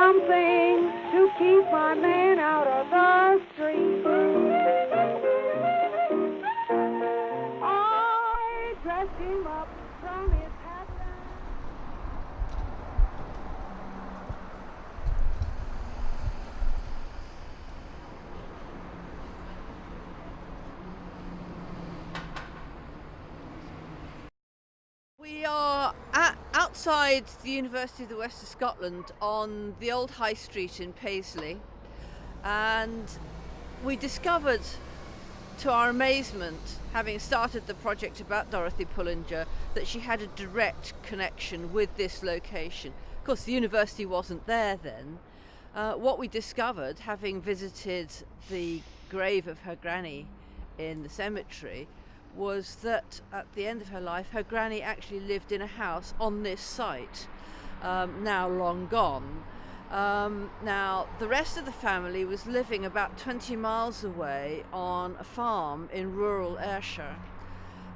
something to keep my man out of the street. I dressed him up from his hat down. We are outside the University of the West of Scotland on the old High Street in Paisley, and we discovered, to our amazement, having started the project about Dorothée Pullinger, that she had a direct connection with this location. Of course, the university wasn't there then. What we discovered, having visited the grave of her granny in the cemetery, was that at the end of her life, her granny actually lived in a house on this site, now long gone. Now, the rest of the family was living about 20 miles away on a farm in rural Ayrshire,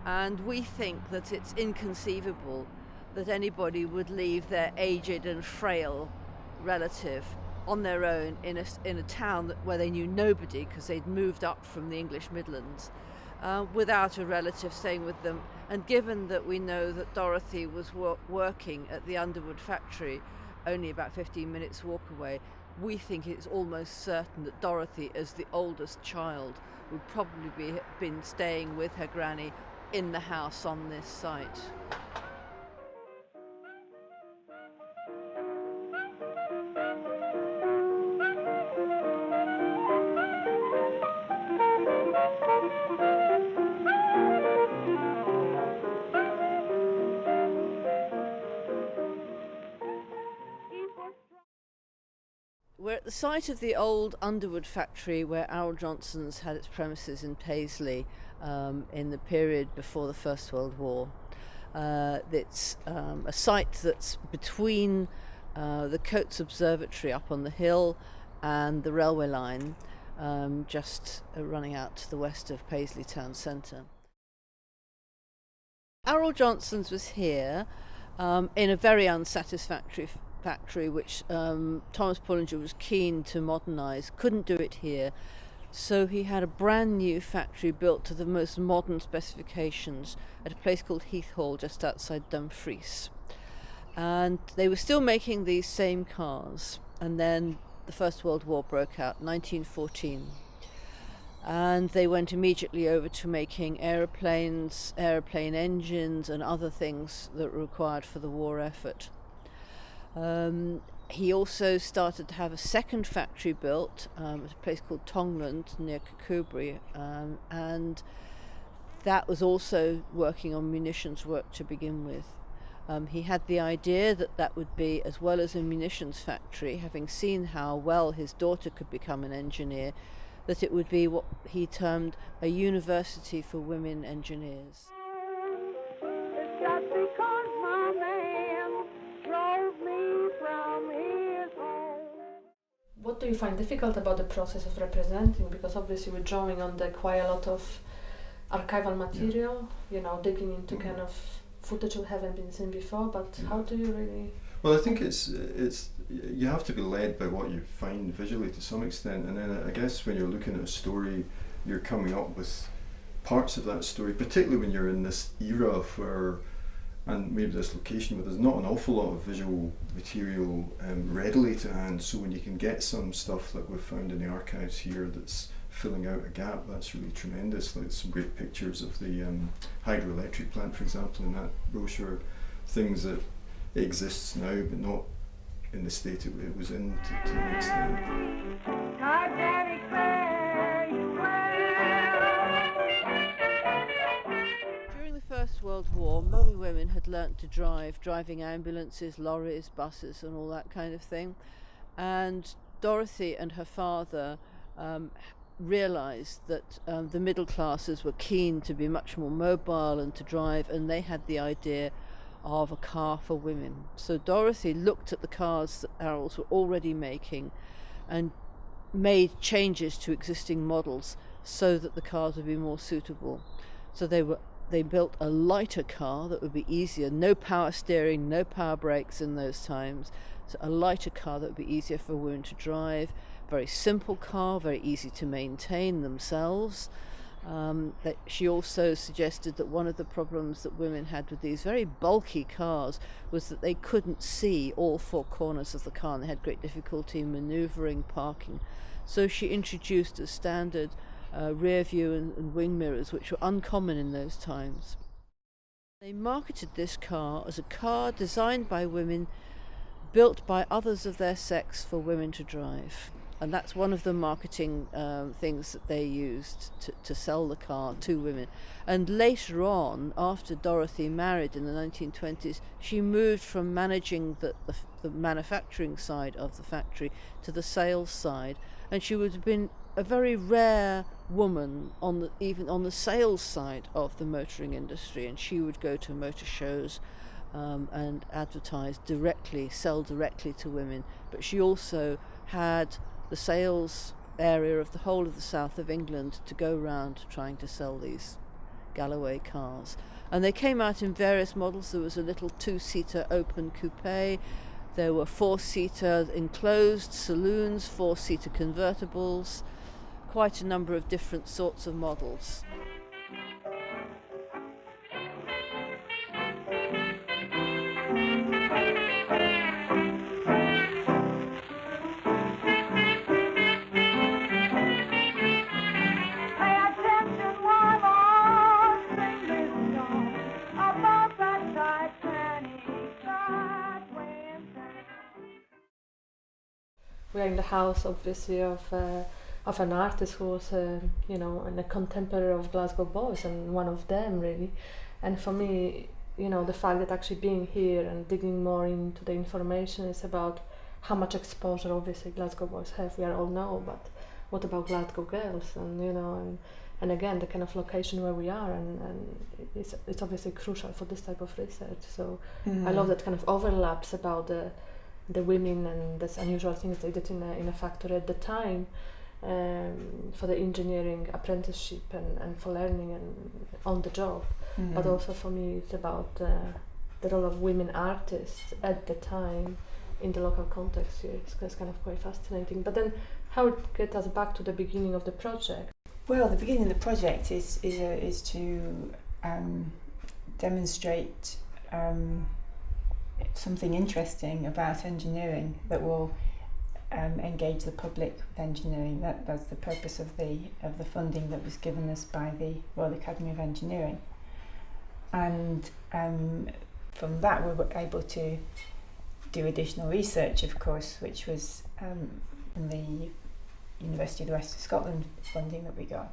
and we think that it's inconceivable that anybody would leave their aged and frail relative on their own in a town where they knew nobody because they'd moved up from the English Midlands, without a relative staying with them. And given that we know that Dorothée was working at the Underwood factory only about 15 minutes walk away, we think it's almost certain that Dorothée, as the oldest child, would probably been staying with her granny in the house on this site. We're at the site of the old Underwood factory where Arrol-Johnston's had its premises in Paisley in the period before the First World War. It's a site that's between the Coates Observatory up on the hill and the railway line, just running out to the west of Paisley town centre. Arrol-Johnston's was here in a very unsatisfactory factory which Thomas Pullinger was keen to modernise, couldn't do it here, so he had a brand new factory built to the most modern specifications at a place called Heath Hall just outside Dumfries. And they were still making these same cars, and then the First World War broke out, 1914. And they went immediately over to making aeroplanes, aeroplane engines and other things that were required for the war effort. He also started to have a second factory built at a place called Tongland near Kirkcudbright, and that was also working on munitions work to begin with. He had the idea that that would be, as well as a munitions factory, having seen how well his daughter could become an engineer, that it would be what he termed a university for women engineers. It's just because my man drove me from his home. What do you find difficult about the process of representing? Because obviously we're drawing on quite a lot of archival material, digging into kind of footage that haven't been seen before, but how do you really... Well, I think it's you have to be led by what you find visually to some extent, and then I guess when you're looking at a story, you're coming up with parts of that story, particularly when you're in this era where, and maybe this location where there's not an awful lot of visual material readily to hand, so when you can get some stuff that we've found in the archives here that's filling out a gap, that's really tremendous. Like some great pictures of the hydroelectric plant, for example, in that brochure, things that exists now but not in the state it was in to an extent. During the First World War, many women had learnt to drive, driving ambulances, lorries, buses and all that kind of thing, and Dorothée and her father realised that the middle classes were keen to be much more mobile and to drive, and they had the idea of a car for women. So Dorothée looked at the cars that Arrol's were already making and made changes to existing models so that the cars would be more suitable. So they built a lighter car that would be easier, no power steering, no power brakes in those times, So a lighter car that would be easier for women to drive, very simple car, very easy to maintain themselves. That she also suggested that one of the problems that women had with these very bulky cars was that they couldn't see all four corners of the car and they had great difficulty manoeuvring, parking. So she introduced a standard rear view and wing mirrors, which were uncommon in those times. They marketed this car as a car designed by women, built by others of their sex for women to drive. And that's one of the marketing things that they used to sell the car to women. And later on, after Dorothée married in the 1920s, she moved from managing the manufacturing side of the factory to the sales side. And she would have been a very rare woman even on the sales side of the motoring industry. And she would go to motor shows and advertise directly, sell directly to women. But she also had the sales area of the whole of the south of England to go round trying to sell these Galloway cars. And they came out in various models. There was a little two-seater open coupe. There were four-seater enclosed saloons, four-seater convertibles, quite a number of different sorts of models. We are in the house, obviously, of an artist who was, you know, and a contemporary of Glasgow Boys, and one of them really. And for me, you know, the fact that actually being here and digging more into the information is about how much exposure obviously Glasgow Boys have. We all know, but what about Glasgow girls? And you know, and again, the kind of location where we are, and it's obviously crucial for this type of research. So I love that kind of overlaps about the women and these unusual things they did in a factory at the time, for the engineering apprenticeship and for learning and on the job. But also for me it's about the role of women artists at the time in the local context here. It's kind of quite fascinating. But then how it gets us back to the beginning of the project? Well, the beginning of the project is to demonstrate something interesting about engineering that will engage the public with engineering. That's the purpose of the funding that was given us by the Royal Academy of Engineering. And from that we were able to do additional research, of course, which was from the University of the West of Scotland funding that we got,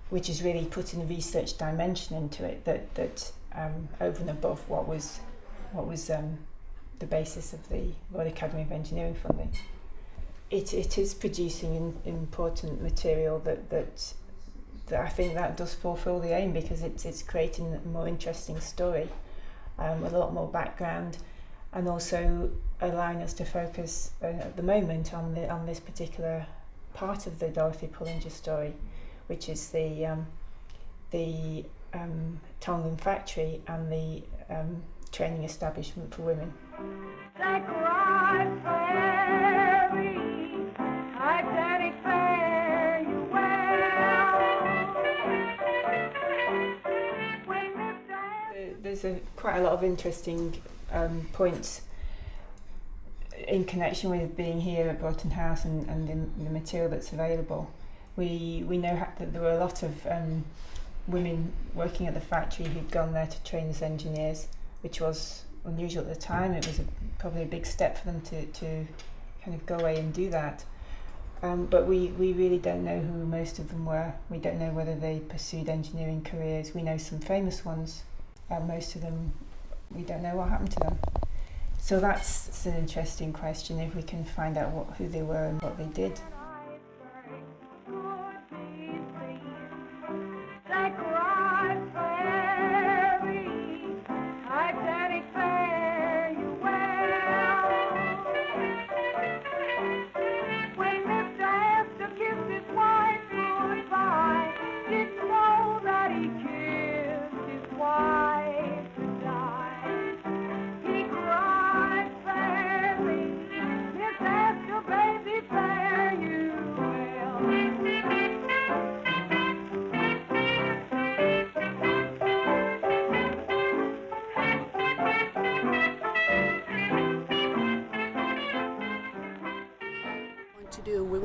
which is really putting a research dimension into it that over and above what was the basis of the Royal Academy of Engineering funding. It is producing important material that I think that does fulfil the aim, because it's creating a more interesting story with a lot more background, and also allowing us to focus at the moment on this particular part of the Dorothée Pullinger story, which is the Tongan factory and the training establishment for women. There's quite a lot of interesting points in connection with being here at Broughton House and the material that's available. We know that there were a lot of women working at the factory who'd gone there to train as engineers, which was unusual at the time. It was probably a big step for them to kind of go away and do that. But we really don't know who most of them were. We don't know whether they pursued engineering careers. We know some famous ones. Most of them, we don't know what happened to them. So that's an interesting question, if we can find out who they were and what they did. He cried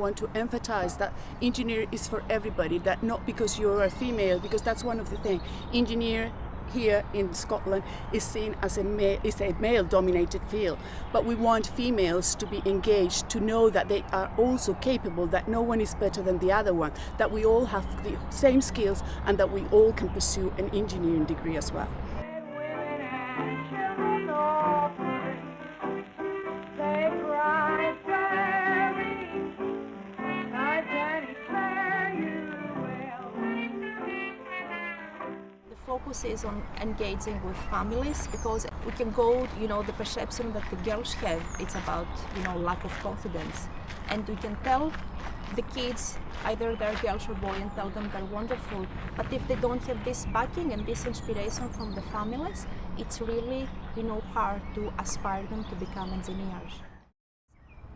want to emphasize that engineer is for everybody, that not because you're a female, because that's one of the things. Engineer here in Scotland is seen as a male-dominated field, but we want females to be engaged, to know that they are also capable, that no one is better than the other one, that we all have the same skills, and that we all can pursue an engineering degree as well. Focus is on engaging with families, because we can go, the perception that the girls have, it's about, lack of confidence. And we can tell the kids, either they're girls or boys, and tell them they're wonderful. But if they don't have this backing and this inspiration from the families, it's really, hard to aspire them to become engineers.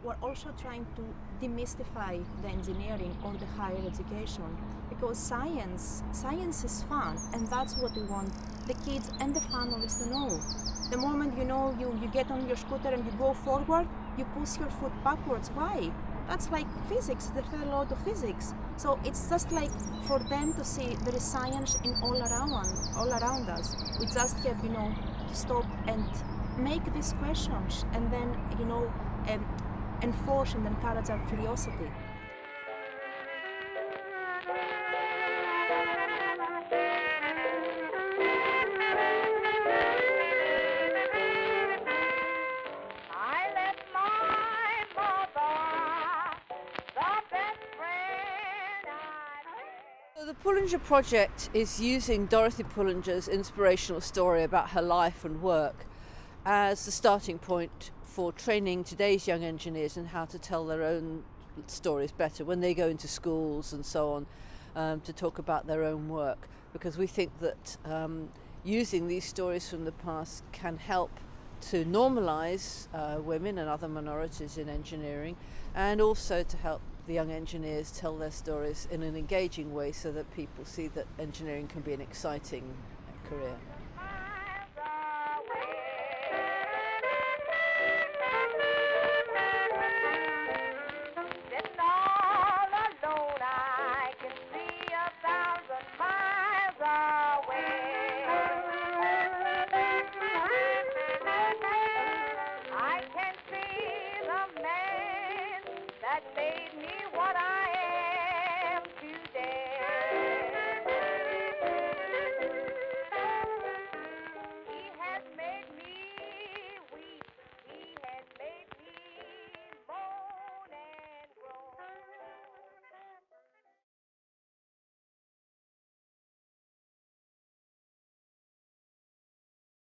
We're also trying to demystify the engineering or the higher education, because science is fun, and that's what we want the kids and the families to know. The moment you get on your scooter and you go forward, you push your foot backwards. Why? That's like physics, the third law of physics. So it's just like for them to see there is science in all around us. We just have to stop and make these questions, and then enforce and encourage our curiosity. I left my mother, the best friend I had. So the Pullinger project is using Dorothée Pullinger's inspirational story about her life and work as the starting point for training today's young engineers in how to tell their own stories better when they go into schools and so on, to talk about their own work, because we think that using these stories from the past can help to normalise women and other minorities in engineering, and also to help the young engineers tell their stories in an engaging way, so that people see that engineering can be an exciting career.